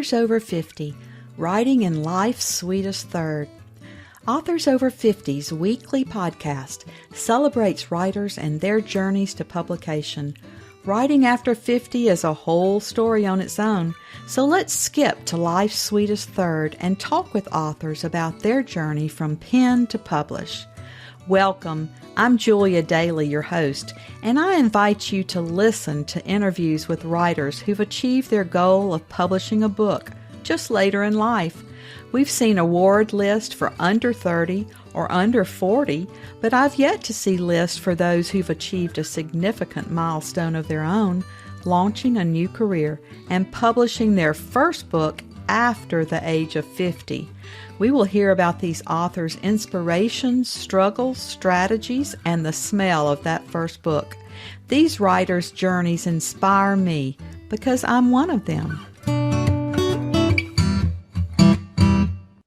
Authors Over 50, Writing in Life's Sweetest Third. Authors Over 50's weekly podcast celebrates writers and their journeys to publication. Writing after 50 is a whole story on its own, so let's skip to life's sweetest third and talk with authors about their journey from pen to publish. Welcome. I'm Julia Daly, your host, and I invite you to listen to interviews with writers who've achieved their goal of publishing a book just later in life. We've seen award lists for under 30 or under 40, but I've yet to see lists for those who've achieved a significant milestone of their own, launching a new career and publishing their first book after the age of 50. We will hear about these authors' inspirations, struggles, strategies, and the smell of that first book. These writers' journeys inspire me because I'm one of them.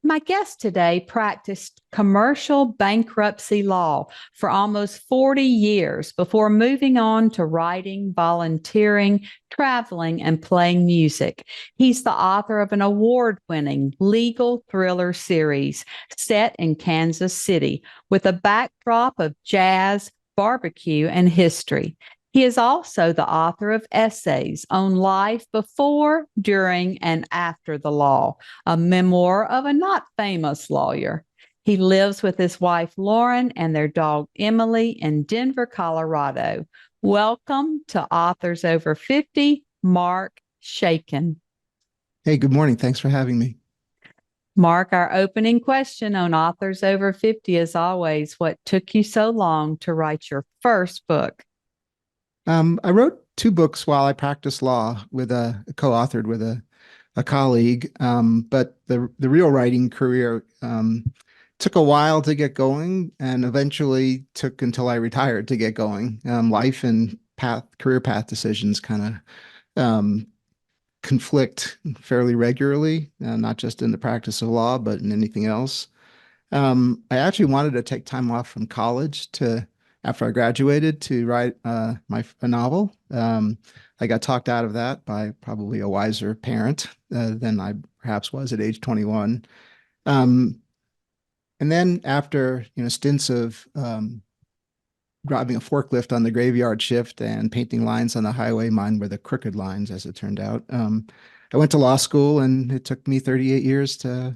My guest today practiced commercial bankruptcy law for almost 40 years before moving on to writing, volunteering, traveling, and playing music. He's the author of an award-winning legal thriller series set in Kansas City with a backdrop of jazz, barbecue, and history. He is also the author of essays on life before, during, and after the law, a memoir of a not famous lawyer. He lives with his wife, Loren, and their dog, Emily, in Denver, Colorado. Welcome to Authors Over 50, Mark Shaiken. Hey, good morning. Thanks for having me. Mark, our opening question on Authors Over 50 is always, what took you so long to write your first book? I wrote 2 books while I practiced law with co-authored with a colleague. But the real writing career took a while to get going and eventually took until I retired to get going. Life and career path decisions kind of conflict fairly regularly, not just in the practice of law, but in anything else. I actually wanted to take time off from college after I graduated to write a novel. I got talked out of that by probably a wiser parent than I perhaps was at age 21. And then after stints of driving a forklift on the graveyard shift and painting lines on the highway, mine were the crooked lines, as it turned out. I went to law school, and it took me 38 years to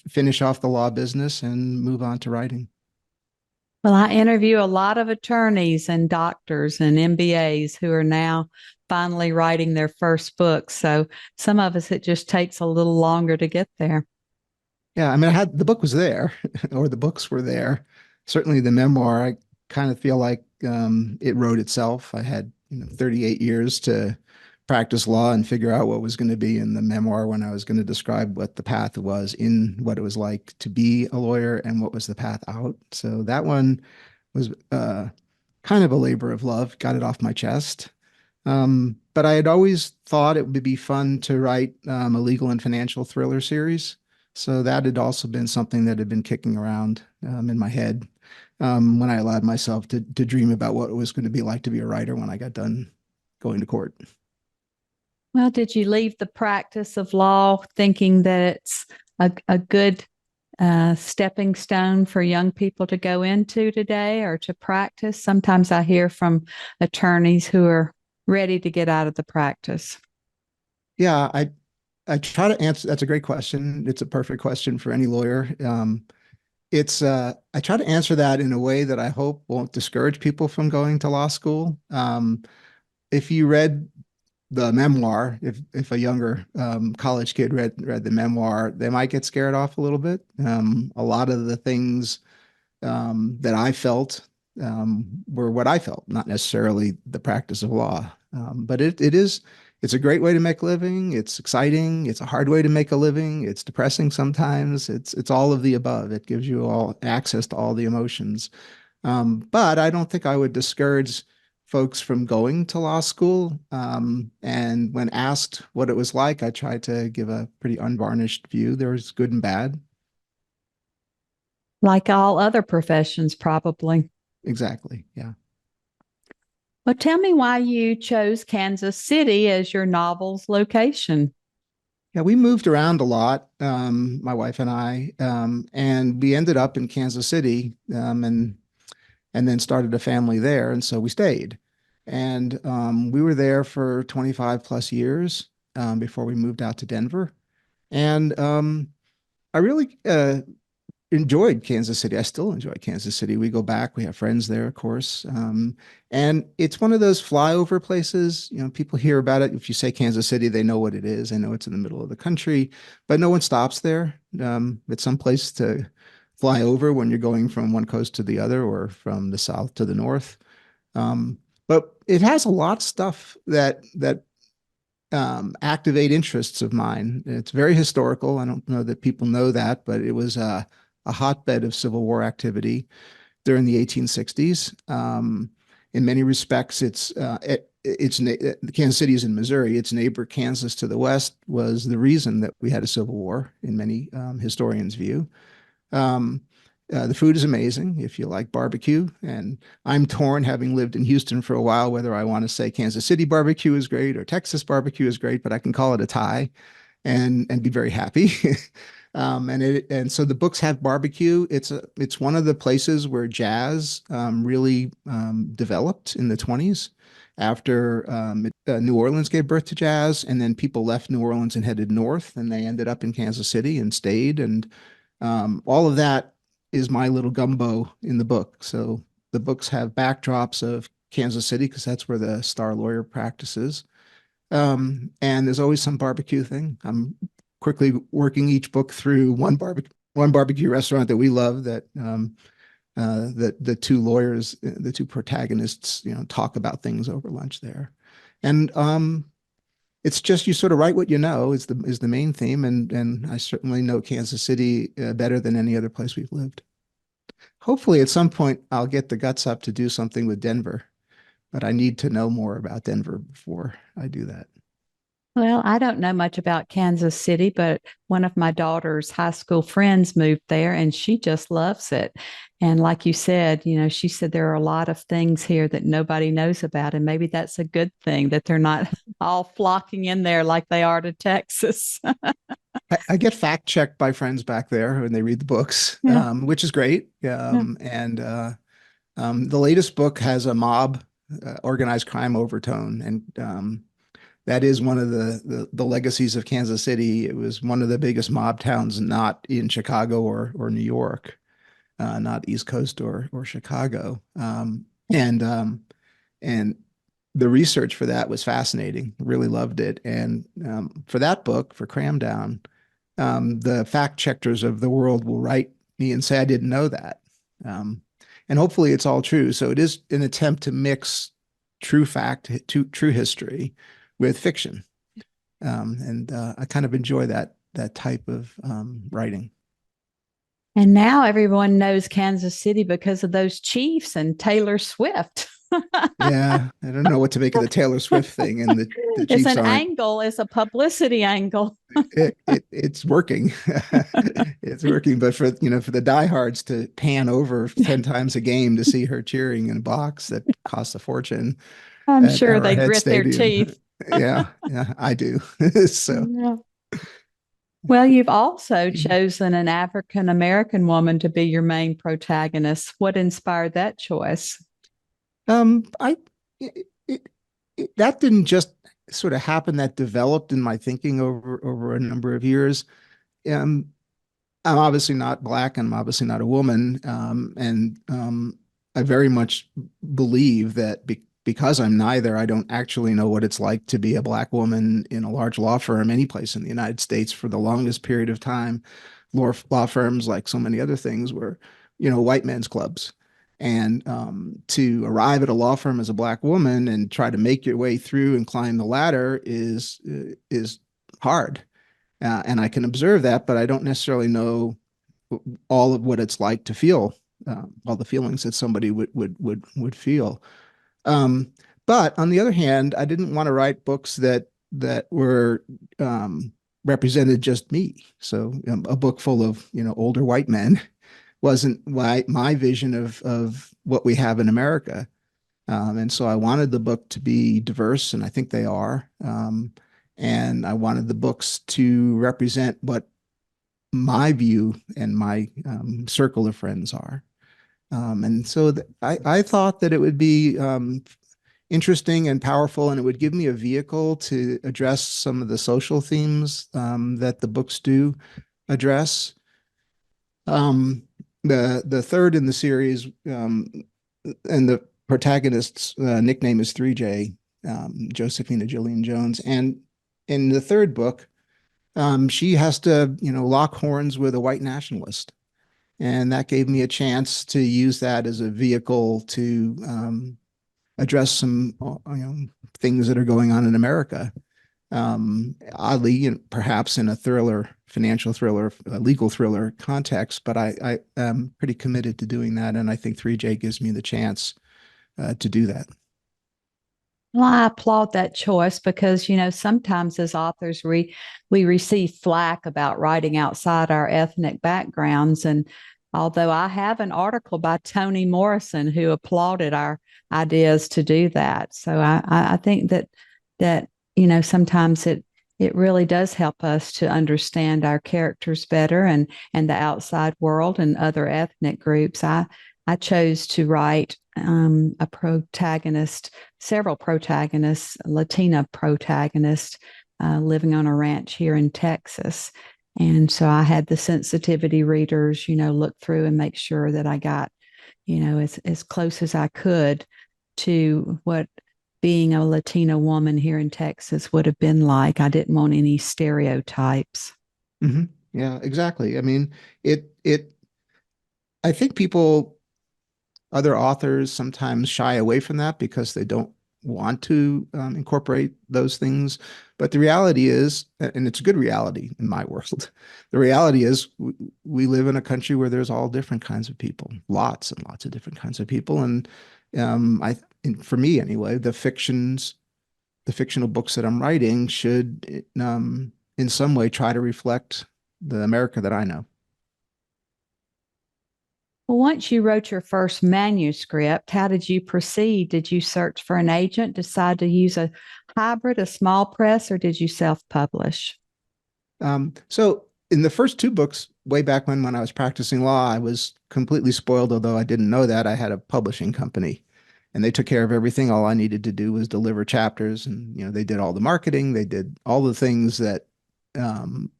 finish off the law business and move on to writing. Well, I interview a lot of attorneys and doctors and MBAs who are now finally writing their first book. So some of us, it just takes a little longer to get there. Yeah, I mean, the book was there, or the books were there. Certainly the memoir, I kind of feel like it wrote itself. I had 38 years to practice law and figure out what was going to be in the memoir when I was going to describe what the path was in what it was like to be a lawyer and what was the path out. So that one was kind of a labor of love, got it off my chest. But I had always thought it would be fun to write a legal and financial thriller series. So that had also been something that had been kicking around in my head when I allowed myself to dream about what it was going to be like to be a writer when I got done going to court. Well, did you leave the practice of law thinking that it's a good stepping stone for young people to go into today or to practice? Sometimes I hear from attorneys who are ready to get out of the practice. Yeah, I try to answer. That's a great question. It's a perfect question for any lawyer. I try to answer that in a way that I hope won't discourage people from going to law school. If you read the memoir, if a younger college kid read the memoir, they might get scared off a little bit. A lot of the things that I felt were what I felt, not necessarily the practice of law. But it's a great way to make a living. It's exciting. It's a hard way to make a living. It's depressing sometimes. It's all of the above. It gives you all access to all the emotions. But I don't think I would discourage folks from going to law school. And when asked what it was like, I tried to give a pretty unvarnished view. There was good and bad. Like all other professions, probably. Exactly. Yeah. Well, tell me why you chose Kansas City as your novel's location. Yeah, we moved around a lot, my wife and we ended up in Kansas City, and then started a family there, and so we stayed. And we were there for 25 plus years before we moved out to Denver. And I really enjoyed Kansas City. I still enjoy Kansas City. We go back. We have friends there, of course. And it's one of those flyover places. You know, people hear about it. If you say Kansas City, they know what it is. They know it's in the middle of the country, but no one stops there. It's some place to fly over when you're going from one coast to the other or from the south to the north. But it has a lot of stuff that activate interests of mine. It's very historical. I don't know that people know that, but it was a hotbed of Civil War activity during the 1860s. In many respects, Kansas City is in Missouri. Its neighbor, Kansas, to the west, was the reason that we had a Civil War, in many historians' view. Um, the food is amazing if you like barbecue. And I'm torn, having lived in Houston for a while, whether I want to say Kansas City barbecue is great or Texas barbecue is great, but I can call it a tie and be very happy. And so the books have barbecue. It's one of the places where jazz really developed in the 20s after New Orleans gave birth to jazz, and then people left New Orleans and headed north, and they ended up in Kansas City and stayed. And all of that is my little gumbo in the book. So the books have backdrops of Kansas City because that's where the star lawyer practices. And there's always some barbecue thing. I'm quickly working each book through one barbecue restaurant that we love that the two lawyers, the two protagonists, talk about things over lunch there. And it's just you sort of write what you know is the main theme, and I certainly know Kansas City better than any other place we've lived. Hopefully, at some point, I'll get the guts up to do something with Denver, but I need to know more about Denver before I do that. Well, I don't know much about Kansas City, but one of my daughter's high school friends moved there and she just loves it. And like you said, she said there are a lot of things here that nobody knows about. And maybe that's a good thing that they're not all flocking in there like they are to Texas. I get fact checked by friends back there when they read the books, Yeah. which is great. Yeah. And the latest book has a mob, organized crime overtone, and that is one of the legacies of Kansas City. It was one of the biggest mob towns, not in Chicago or New York, not East Coast or Chicago. And the research for that was fascinating. Really loved it. And for that book, for Cram Down, the fact checkers of the world will write me and say, I didn't know that. And hopefully it's all true. So it is an attempt to mix true fact, true history with fiction. And I kind of enjoy that type of writing. And now everyone knows Kansas City because of those Chiefs and Taylor Swift. Yeah, I don't know what to make of the Taylor Swift thing, and the It's Chiefs an aren't. angle, it's a publicity angle. It's working. It's working, but for the diehards to pan over 10 times a game to see her cheering in a box that costs a fortune I'm at sure they Arrowhead grit their Stadium. teeth. Yeah, I do. So Yeah. Well, you've also chosen an African American woman to be your main protagonist. What inspired that choice? I it, it, that didn't just sort of happen. That developed in my thinking over a number of years. Um, I'm obviously not black, and I'm obviously not a woman. And I very much believe that because I'm neither, I don't actually know what it's like to be a black woman in a large law firm, any place in the United States for the longest period of time. Law firms, like so many other things, were, white men's clubs. And to arrive at a law firm as a black woman and try to make your way through and climb the ladder is hard. And I can observe that, but I don't necessarily know all of what it's like to feel all the feelings that somebody would feel. Um, but on the other hand, I didn't want to write books that were represented just me. So a book full of older white men wasn't my vision of what we have in America. And so I wanted the book to be diverse, and I think they are. And I wanted the books to represent what my view and my circle of friends are. And so I thought that it would be interesting and powerful, and it would give me a vehicle to address some of the social themes that the books do address. Um, the third in the series, and the protagonist's nickname is 3J, Josephina Jillian Jones. And in the third book, she has to, lock horns with a white nationalist. And that gave me a chance to use that as a vehicle to address some, things that are going on in America. Oddly, perhaps in a thriller, financial thriller, a legal thriller context, but I am pretty committed to doing that. And I think 3J gives me the chance to do that. Well, I applaud that choice because, sometimes as authors, we receive flack about writing outside our ethnic backgrounds. And although I have an article by Toni Morrison who applauded our ideas to do that. So I think that, sometimes it really does help us to understand our characters better and the outside world and other ethnic groups. I chose to write a protagonist, several protagonists, Latina protagonists, living on a ranch here in Texas. And so I had the sensitivity readers, look through and make sure that I got, as close as I could to what being a Latina woman here in Texas would have been like. I didn't want any stereotypes. Hmm. Yeah, exactly. I mean, I think other authors sometimes shy away from that because they don't want to incorporate those things. But the reality is, and it's a good reality in my world, the reality is we live in a country where there's all different kinds of people, lots and lots of different kinds of people. And for me anyway, the fictional books that I'm writing should, in some way, try to reflect the America that I know. Well, once you wrote your first manuscript, how did you proceed? Did you search for an agent, decide to use a hybrid, a small press, or did you self publish? So in the first two books, way back when I was practicing law, I was completely spoiled, although I didn't know that. I had a publishing company and they took care of everything. All I needed to do was deliver chapters, and they did all the marketing, they did all the things that um,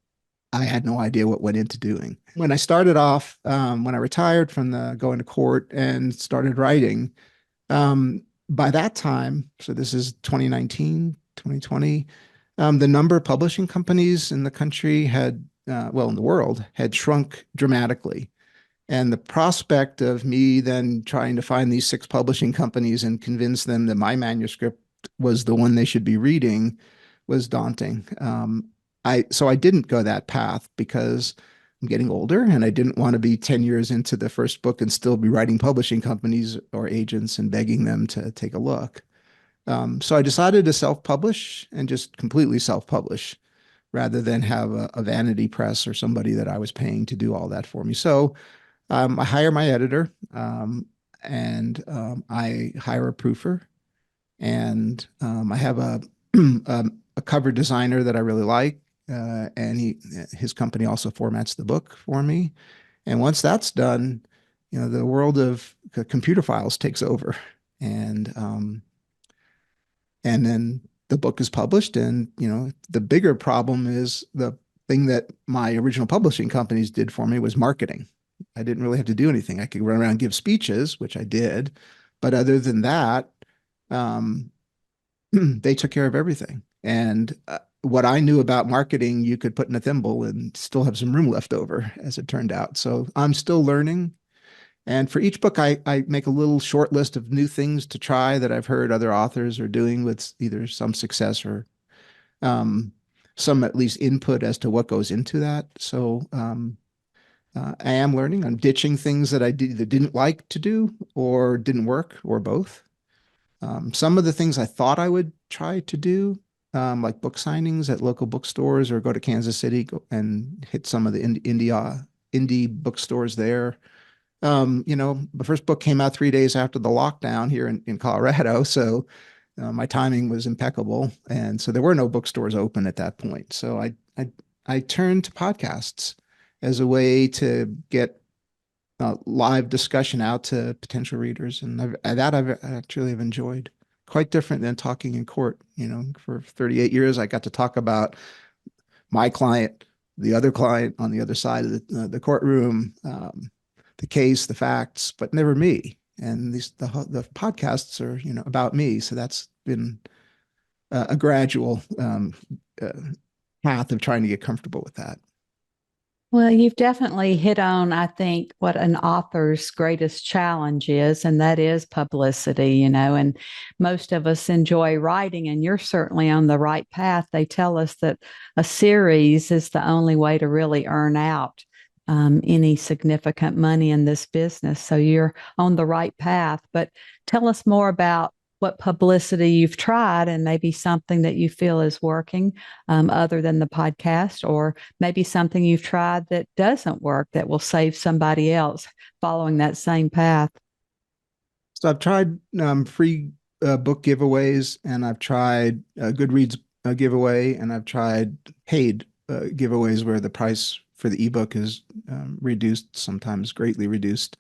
I had no idea what went into doing. When I started off, when I retired from the going to court and started writing, by that time, so this is 2019, 2020, the number of publishing companies in the country well, in the world, had shrunk dramatically. And the prospect of me then trying to find these six publishing companies and convince them that my manuscript was the one they should be reading was daunting. So I didn't go that path because I'm getting older and I didn't want to be 10 years into the first book and still be writing publishing companies or agents and begging them to take a look. So I decided to self-publish and just completely self-publish rather than have a vanity press or somebody that I was paying to do all that for me. So I hire my editor, and I hire a proofer, and I have a cover designer that I really like, and his company also formats the book for me. And once that's done, the world of computer files takes over, and then the book is published. And the bigger problem is the thing that my original publishing companies did for me was marketing. I didn't really have to do anything. I could run around and give speeches, which I did, but other than that, um, they took care of everything. And what I knew about marketing, you could put in a thimble and still have some room left over, as it turned out. So I'm still learning. And for each book, I make a little short list of new things to try that I've heard other authors are doing with either some success or um, some at least input as to what goes into that. So I am learning. I'm ditching things that I didn't like to do or didn't work or both. Some of the things I thought I would try to do, like book signings at local bookstores or go to Kansas City and hit some of the indie bookstores there. The first book came out 3 days after the lockdown here in Colorado. So My timing was impeccable, and so there were no bookstores open at that point. So I turned to podcasts as a way to get live discussion out to potential readers, and I've actually have enjoyed. Quite different than talking in court. For 38 years, I got to talk about my client, the other client on the other side of the courtroom, the case, the facts, but never me. And the podcasts are about me, so that's been a gradual uh, path of trying to get comfortable with that. Well, you've definitely hit on, I think, what an author's greatest challenge is, and that is publicity, and most of us enjoy writing, and you're certainly on the right path. They tell us that a series is the only way to really earn out any significant money in this business. So you're on the right path. But tell us more about what publicity you've tried and maybe something that you feel is working other than the podcast, or maybe something you've tried that doesn't work that will save somebody else following that same path. So I've tried free book giveaways, and I've tried Goodreads giveaway, and I've tried paid giveaways where the price for the ebook is reduced, sometimes greatly reduced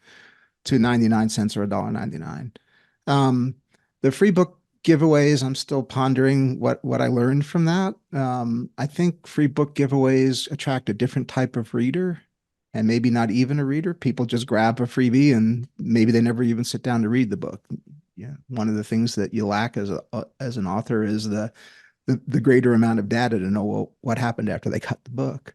to 99 cents or $1.99. Um, the free book giveaways, I'm still pondering what I learned from that. I think free book giveaways attract a different type of reader, and maybe not even a reader. People just grab a freebie and maybe they never even sit down to read the book. Yeah, one of the things that you lack as an author is the greater amount of data to know what happened after they cut the book.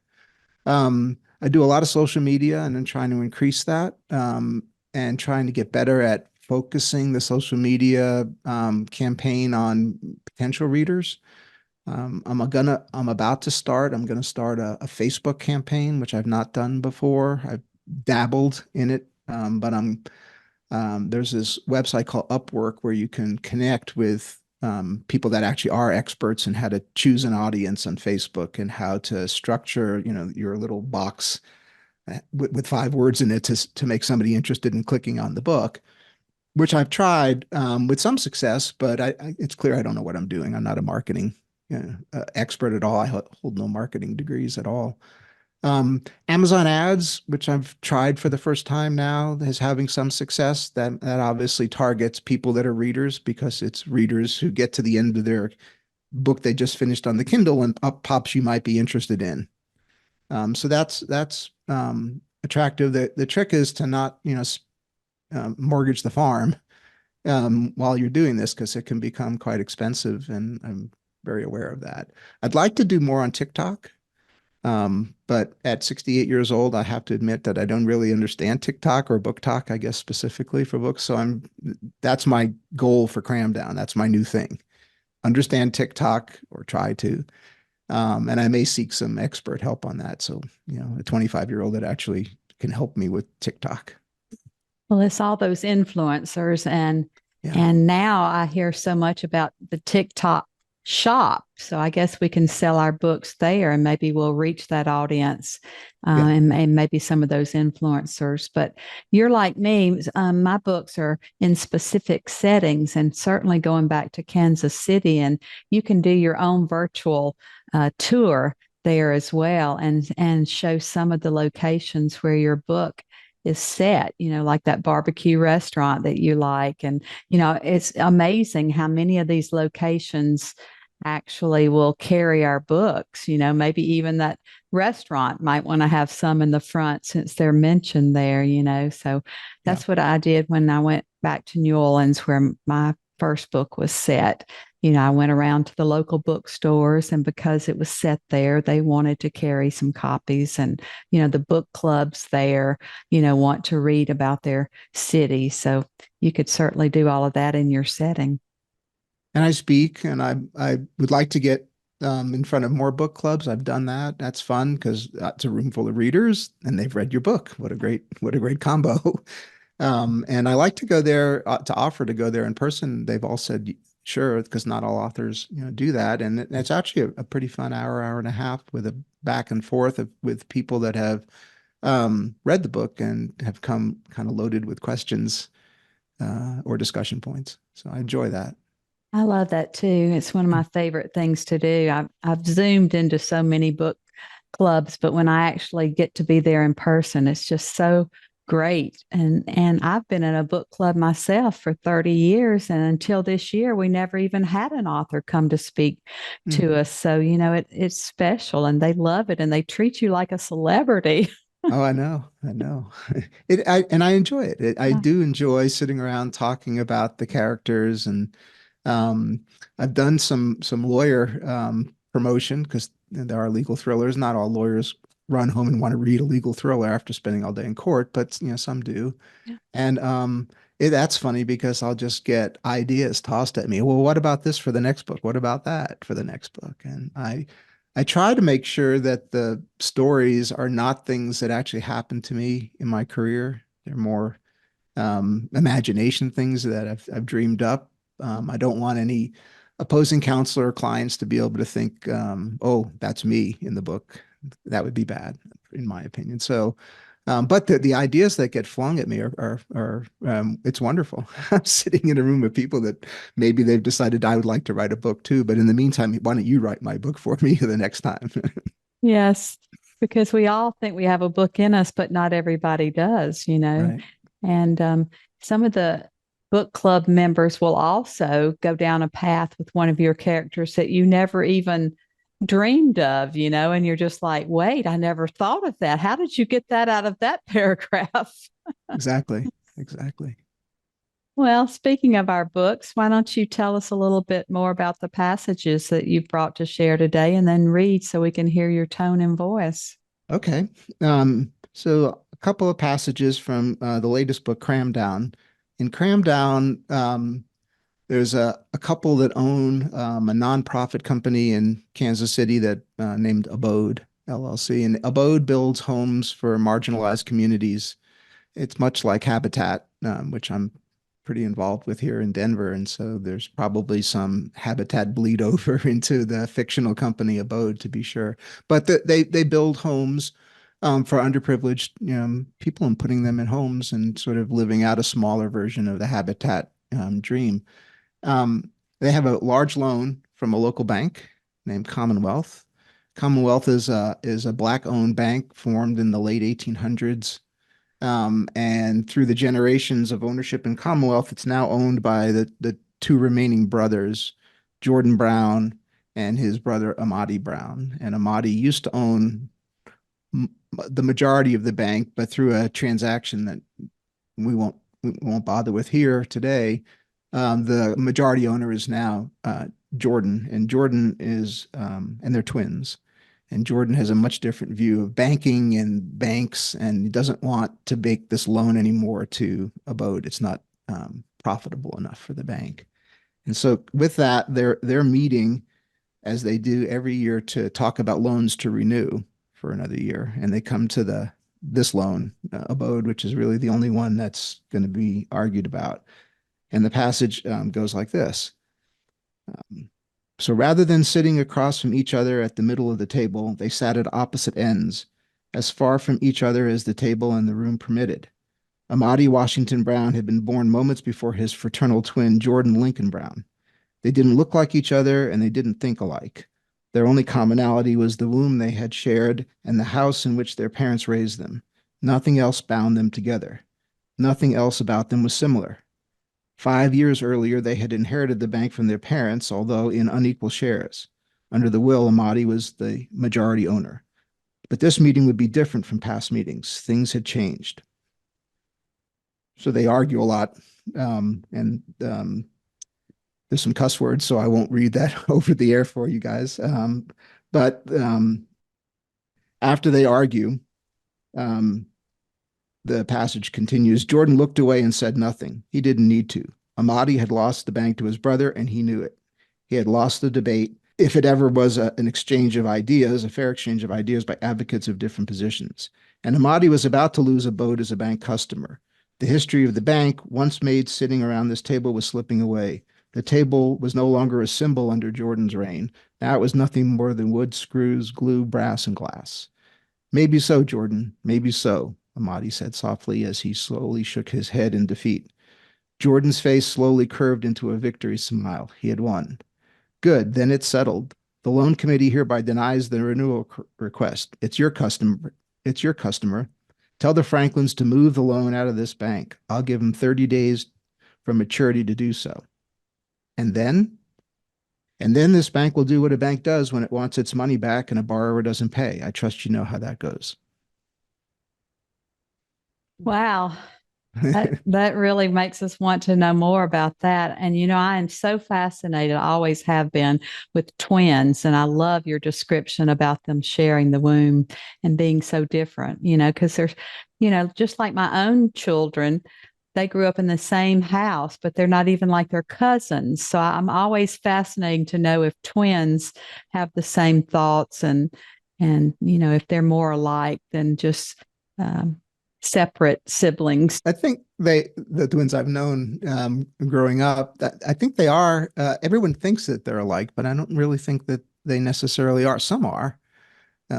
I do a lot of social media and then trying to increase that, and trying to get better at focusing the social media campaign on potential readers. I'm gonna start a Facebook campaign, which I've not done before. I've dabbled in it, but there's this website called Upwork where you can connect with people that actually are experts in how to choose an audience on Facebook and how to structure, your little box with 5 words in it to make somebody interested in clicking on the book, which I've tried with some success, but it's clear I don't know what I'm doing. I'm not a marketing expert at all. I hold no marketing degrees at all. Amazon ads, which I've tried for the first time now, is having some success. That obviously targets people that are readers because it's readers who get to the end of their book they just finished on the Kindle and up pops you might be interested in. So that's attractive. The trick is to not mortgage the farm while you're doing this because it can become quite expensive, and I'm very aware of that. I'd like to do more on TikTok. But at 68 years old, I have to admit that I don't really understand TikTok or book talk, I guess specifically for books. So that's my goal for Cram Down. That's my new thing. Understand TikTok or try to. And I may seek some expert help on that. So, a 25-year-old that actually can help me with TikTok. Well, it's all those influencers, and Yeah. and now I hear so much about the TikTok shop. So I guess we can sell our books there, and maybe we'll reach that audience, Yeah. and maybe some of those influencers. But you're like me; my books are in specific settings, and certainly going back to Kansas City, and you can do your own virtual tour there as well, and show some of the locations where your book is set, like that barbecue restaurant that you like. And, it's amazing how many of these locations actually will carry our books. Maybe even that restaurant might want to have some in the front since they're mentioned there. So Yeah. that's what I did when I went back to New Orleans, where my first book was set. I went around to the local bookstores, and because it was set there, they wanted to carry some copies. And, the book clubs there, want to read about their city. So you could certainly do all of that in your setting. And I speak, and I would like to get in front of more book clubs. I've done that. That's fun because it's a room full of readers, and they've read your book. What a great combo. And I like to go there to offer to go there in person. They've all said sure because not all authors do that, and it's actually a pretty fun hour and a half with a back and forth with people that have read the book and have come kind of loaded with questions or discussion points. So I enjoy that. I love that too. It's one of my favorite things to do. I've zoomed into so many book clubs, but when I actually get to be there in person, it's just so great. And I've been in a book club myself for 30 years, and until this year we never even had an author come to speak Mm. to us. So, it's special and they love it and they treat you like a celebrity. Oh, I know, I know. And I enjoy it. I Yeah. do enjoy sitting around talking about the characters, and um, I've done some lawyer promotion because there are legal thrillers. Not all lawyers run home and want to read a legal thriller after spending all day in court, but some do. And that's funny because I'll just get ideas tossed at me. Well, what about this for the next book? What about that for the next book? And I try to make sure that the stories are not things that actually happened to me in my career. They're more imagination things that I've dreamed up. I don't want any opposing counsel or clients to be able to think, oh, that's me in the book. That would be bad, in my opinion. So, but the ideas that get flung at me are it's wonderful. I'm sitting in a room with people that maybe they've decided I would like to write a book too. But in the meantime, why don't you write my book for me the next time? Yes, because we all think we have a book in us, but not everybody does. Right. And some of the book club members will also go down a path with one of your characters that you never even dreamed of, and you're just like, wait, I never thought of that. How did you get that out of that paragraph? Exactly. Exactly. Well, speaking of our books, why don't you tell us a little bit more about the passages that you've brought to share today and then read so we can hear your tone and voice? Okay. So a couple of passages from the latest book, Cram Down. In Cram Down, there's a couple that own a nonprofit company in Kansas City that named Abode LLC. And Abode builds homes for marginalized communities. It's much like Habitat, which I'm pretty involved with here in Denver. And so there's probably some Habitat bleed over into the fictional company Abode, to be sure. But they build homes for underprivileged people and putting them in homes and sort of living out a smaller version of the Habitat dream. Um, they have a large loan from a local bank named Commonwealth. Commonwealth is a black-owned bank formed in the late 1800s, and through the generations of ownership in Commonwealth, it's now owned by the two remaining brothers, Jordan Brown and his brother Amadi Brown. And Amadi used to own the majority of the bank, but through a transaction that we won't bother with here today, the majority owner is now Jordan, and Jordan is and they're twins. And Jordan has a much different view of banking and banks, and he doesn't want to make this loan anymore to Abode. It's not profitable enough for the bank. And so with that, they're meeting as they do every year to talk about loans to renew for another year. And they come to this loan, Abode, which is really the only one that's going to be argued about. And the passage goes like this. Um, so rather than sitting across from each other at the middle of the table, they sat at opposite ends, as far from each other as the table and the room permitted. Amadi Washington Brown had been born moments before his fraternal twin, Jordan Lincoln Brown. They didn't look like each other and they didn't think alike. Their only commonality was the womb they had shared and the house in which their parents raised them. Nothing else bound them together. Nothing else about them was similar. 5 years earlier, they had inherited the bank from their parents, although in unequal shares. Under the will, Amadi was the majority owner. But this meeting would be different from past meetings. Things had changed. So they argue a lot. And there's some cuss words, so I won't read that over the air for you guys. But after they argue, um, the passage continues. Jordan looked away and said nothing. He didn't need to. Amadi had lost the bank to his brother, and he knew it. He had lost the debate, if it ever was an exchange of ideas, a fair exchange of ideas by advocates of different positions. And Amadi was about to lose Abode as a bank customer. The history of the bank, once made sitting around this table, was slipping away. The table was no longer a symbol under Jordan's reign. Now it was nothing more than wood, screws, glue, brass, and glass. Maybe so, Jordan, maybe so, Amadi said softly as he slowly shook his head in defeat. Jordan's face slowly curved into a victory smile. He had won. Good, then it's settled. The loan committee hereby denies the renewal request. It's your customer. It's your customer. Tell the Franklins to move the loan out of this bank. I'll give them 30 days from maturity to do so. And then? And then this bank will do what a bank does when it wants its money back and a borrower doesn't pay. I trust you know how that goes. Wow. That really makes us want to know more about that. And, I am so fascinated, I always have been, with twins. And I love your description about them sharing the womb and being so different, because there's, just like my own children, they grew up in the same house, but they're not even like their cousins. So I'm always fascinated to know if twins have the same thoughts and, if they're more alike than just, separate siblings. I think the twins I've known growing up, that I think they are. Everyone thinks that they're alike, but I don't really think that they necessarily are. Some are.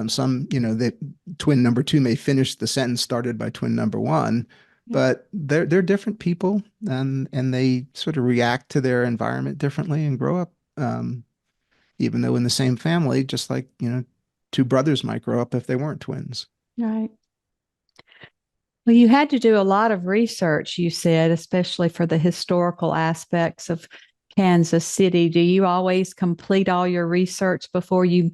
Some, the twin number two may finish the sentence started by twin number one, but they're different people, and they sort of react to their environment differently and grow up, even though in the same family, just like two brothers might grow up if they weren't twins. Right. Well, you had to do a lot of research, you said, especially for the historical aspects of Kansas City. Do you always complete all your research before you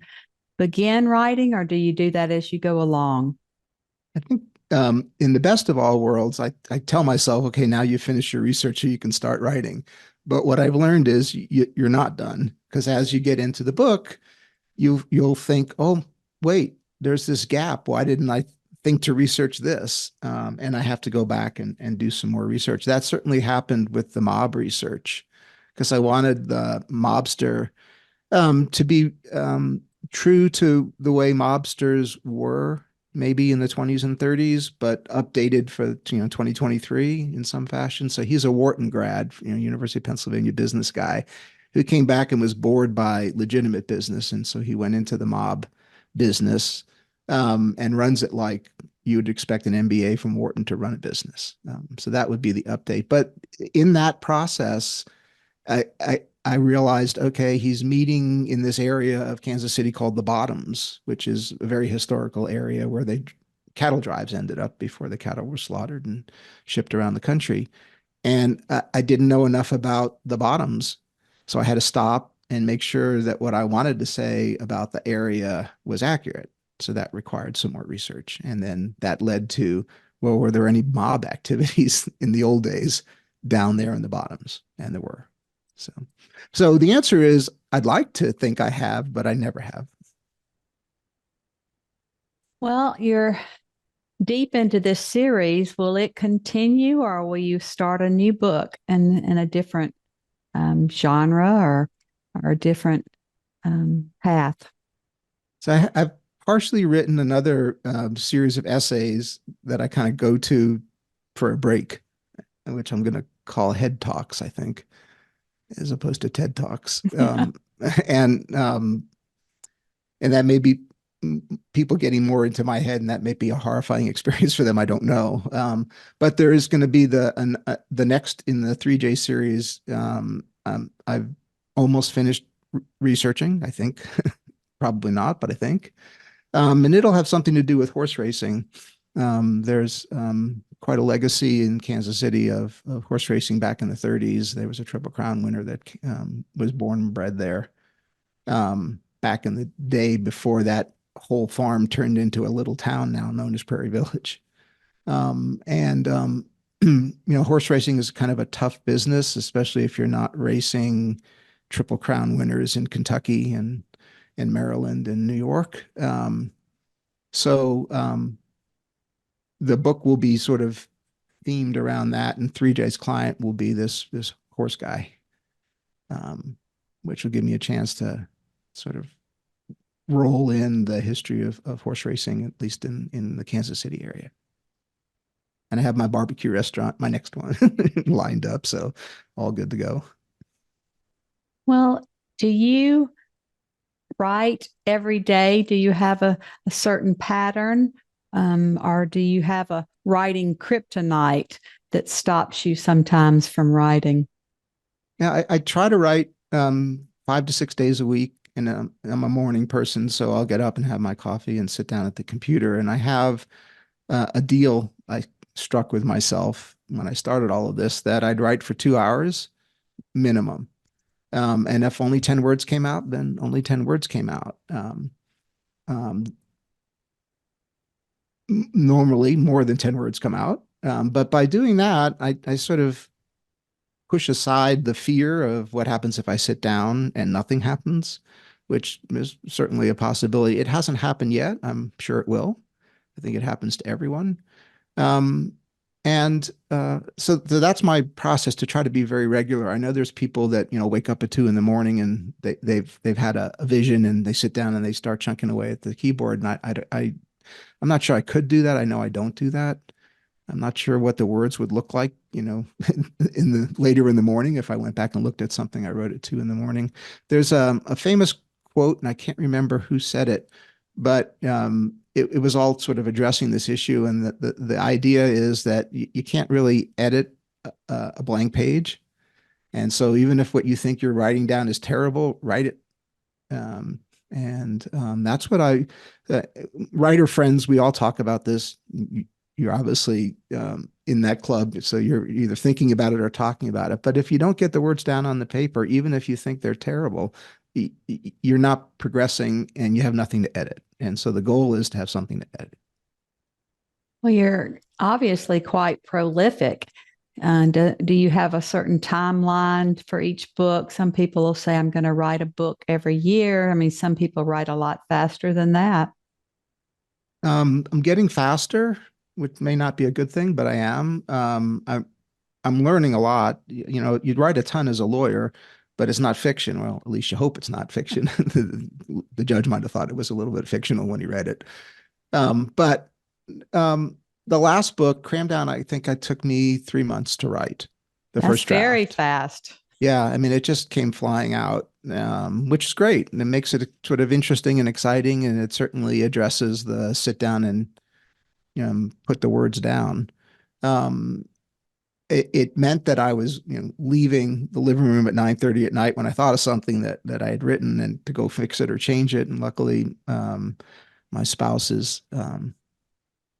begin writing, or do you do that as you go along? I think in the best of all worlds, I tell myself, okay, now you finish your research so you can start writing. But what I've learned is you're not done, because as you get into the book, you'll think, oh, wait, there's this gap. Why didn't I think to research this? And I have to go back and do some more research. That certainly happened with the mob research, because I wanted the mobster to be true to the way mobsters were maybe in the 20s and 30s, but updated for 2023 in some fashion. So he's a Wharton grad, University of Pennsylvania business guy who came back and was bored by legitimate business, and so he went into the mob business and runs it like you would expect an MBA from Wharton to run a business. So that would be the update. But in that process, I realized, okay, he's meeting in this area of Kansas City called the Bottoms, which is a very historical area where cattle drives ended up before the cattle were slaughtered and shipped around the country. And I didn't know enough about the Bottoms, so I had to stop and make sure that what I wanted to say about the area was accurate. So that required some more research. And then that led to, well, were there any mob activities in the old days down there in the Bottoms? And there were. So the answer is I'd like to think I have, but I never have. Well, you're deep into this series. Will it continue, or will you start a new book in a different genre or a different path? So I've partially written another series of essays that I kind of go to for a break, which I'm going to call Head Talks, I think, as opposed to TED Talks. And and that may be people getting more into my head, and that may be a horrifying experience for them. I don't know. But there is going to be the next in the 3J series. I've almost finished researching, I think. Probably not, but I think. And it'll have something to do with horse racing. There's quite a legacy in Kansas City of horse racing back in the 30s. There was a Triple Crown winner that was born and bred there back in the day before that whole farm turned into a little town now known as Prairie Village. And horse racing is kind of a tough business, especially if you're not racing Triple Crown winners in Kentucky and Maryland and New York. So the book will be sort of themed around that, and 3J's client will be this horse guy, which will give me a chance to sort of roll in the history of horse racing, at least in the Kansas City area. And I have my barbecue restaurant, my next one, lined up, so all good to go. Well, do you write every day? Do you have a certain pattern? Or do you have a writing kryptonite that stops you sometimes from writing? Yeah, I try to write 5 to 6 days a week, and I'm a morning person, so I'll get up and have my coffee and sit down at the computer. And I have a deal I struck with myself when I started all of this that I'd write for 2 hours minimum. And if only 10 words came out, then only 10 words came out. Um, Normally, more than 10 words come out. But by doing that, I sort of push aside the fear of what happens if I sit down and nothing happens, which is certainly a possibility. It hasn't happened yet. I'm sure it will. I think it happens to everyone. Um, and so that's my process to try to be very regular. I know there's people that, wake up at 2 in the morning and they've had a vision and they sit down and they start chunking away at the keyboard. And I'm not sure I could do that. I know I don't do that. I'm not sure what the words would look like, in the later in the morning if I went back and looked at something I wrote at 2 in the morning. There's a famous quote, and I can't remember who said it, but it was all sort of addressing this issue. And the idea is that you can't really edit a blank page. And so even if what you think you're writing down is terrible, write it. And that's what uh, writer friends, we all talk about this. You're obviously in that club, so you're either thinking about it or talking about it. But if you don't get the words down on the paper, even if you think they're terrible, you're not progressing and you have nothing to edit. And so the goal is to have something to edit. Well, you're obviously quite prolific. Do you have a certain timeline for each book? Some people will say, I'm going to write a book every year. I mean, some people write a lot faster than that. I'm getting faster, which may not be a good thing, but I am. I'm learning a lot. You'd write a ton as a lawyer, but it's not fiction. Well, at least you hope it's not fiction. The judge might have thought it was a little bit fictional when he read it. But the last book, Cram Down, I think it took me 3 months to write the That's first very draft. fast. Yeah, I mean, it just came flying out, which is great. And it makes it sort of interesting and exciting. And it certainly addresses the sit down and put the words down. Um, it meant that I was, leaving the living room at 9:30 at night when I thought of something that I had written and to go fix it or change it. And luckily, my spouse is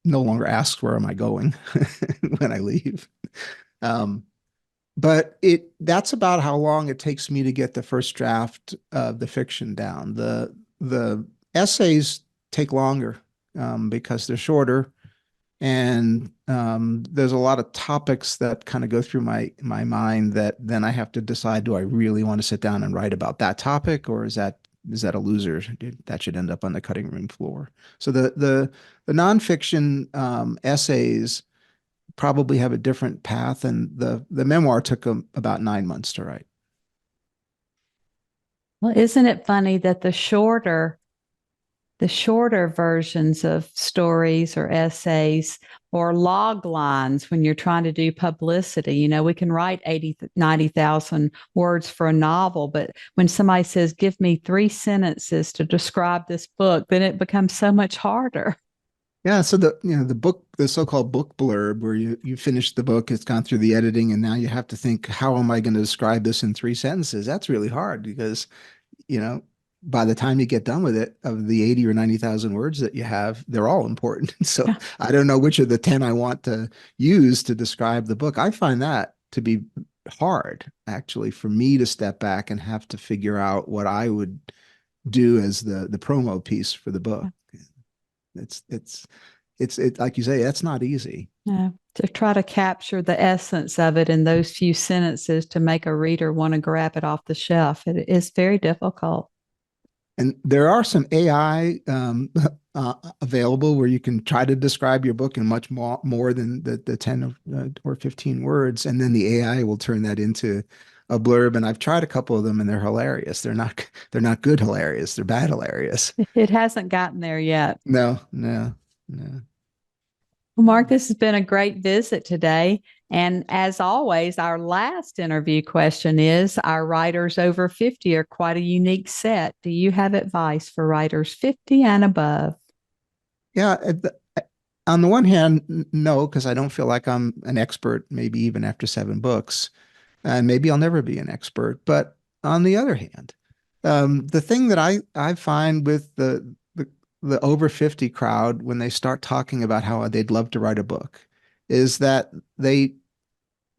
no longer asks where am I going when I leave. Um, but that's about how long it takes me to get the first draft of the fiction down. The essays take longer because they're shorter, and there's a lot of topics that kind of go through my mind that then I have to decide, do I really want to sit down and write about that topic, or is that a loser that should end up on the cutting room floor? So the nonfiction essays probably have a different path, and the memoir took about 9 months to write. Well, isn't it funny that the shorter versions of stories or essays or log lines when you're trying to do publicity. We can write 80, 90,000 words for a novel, but when somebody says, give me 3 sentences to describe this book, then it becomes so much harder. Yeah, so the so-called book blurb, where you finish the book, it's gone through the editing, and now you have to think, how am I going to describe this in 3 sentences? That's really hard because, you know, by the time you get done with it, of the 80 or 90,000 words that you have, they're all important. So Yeah. I don't know which of the 10 I want to use to describe the book. I find that to be hard, actually, for me to step back and have to figure out what I would do as the promo piece for the book. It's like you say, that's not easy. Yeah. To try to capture the essence of it in those few sentences to make a reader want to grab it off the shelf. It is very difficult. And there are some AI available where you can try to describe your book in much more than the 10 or 15 words. And then the AI will turn that into a blurb. And I've tried a couple of them and they're hilarious. They're not good hilarious. They're bad hilarious. It hasn't gotten there yet. No, no, no. Well, Mark, this has been a great visit today. And as always, our last interview question is, our writers over 50 are quite a unique set. Do you have advice for writers 50 and above? Yeah, On the one hand, no, because I don't feel like I'm an expert, maybe even after 7 books, and maybe I'll never be an expert. But on the other hand, the thing that I find with the over 50 crowd when they start talking about how they'd love to write a book is that they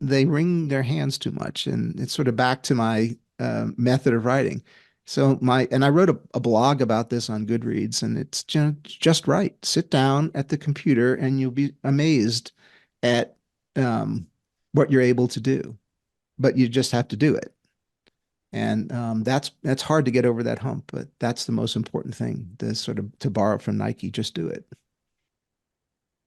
wring their hands too much, and it's sort of back to my method of writing. And I wrote a blog about this on Goodreads, and it's just right. Sit down at the computer, and you'll be amazed at what you're able to do. But you just have to do it, and that's hard to get over that hump. But that's the most important thing. To borrow from Nike, just do it.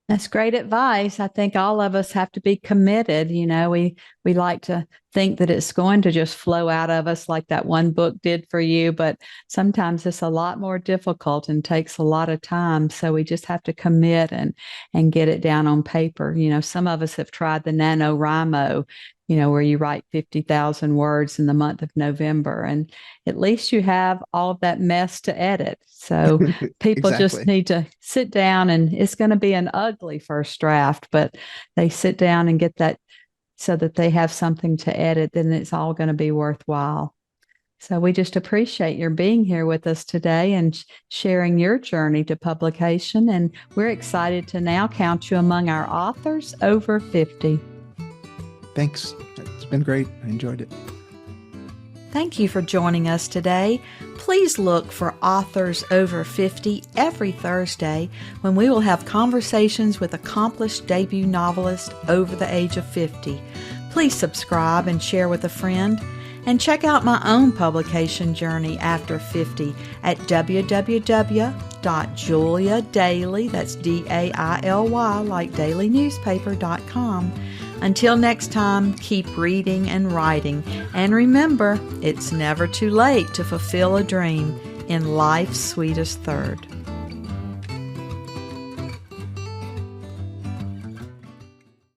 That's great advice. I think all of us have to be committed. We like to think that it's going to just flow out of us like that one book did for you, but sometimes it's a lot more difficult and takes a lot of time. So we just have to commit and get it down on paper. Some of us have tried the NaNoWriMo, where you write 50,000 words in the month of November, and at least you have all of that mess to edit. So people just Exactly. need to sit down, and it's going to be an ugly first draft, but they sit down and get that so that they have something to edit, then it's all going to be worthwhile. So we just appreciate your being here with us today and sharing your journey to publication. And we're excited to now count you among our authors over 50. Thanks. It's been great. I enjoyed it. Thank you for joining us today. Please look for Authors Over 50 every Thursday when we will have conversations with accomplished debut novelists over the age of 50. Please subscribe and share with a friend. And check out my own publication journey after 50 at www.juliadaily, that's DAILY, like dailynewspaper.com. Until next time, keep reading and writing. And remember, it's never too late to fulfill a dream in life's sweetest third.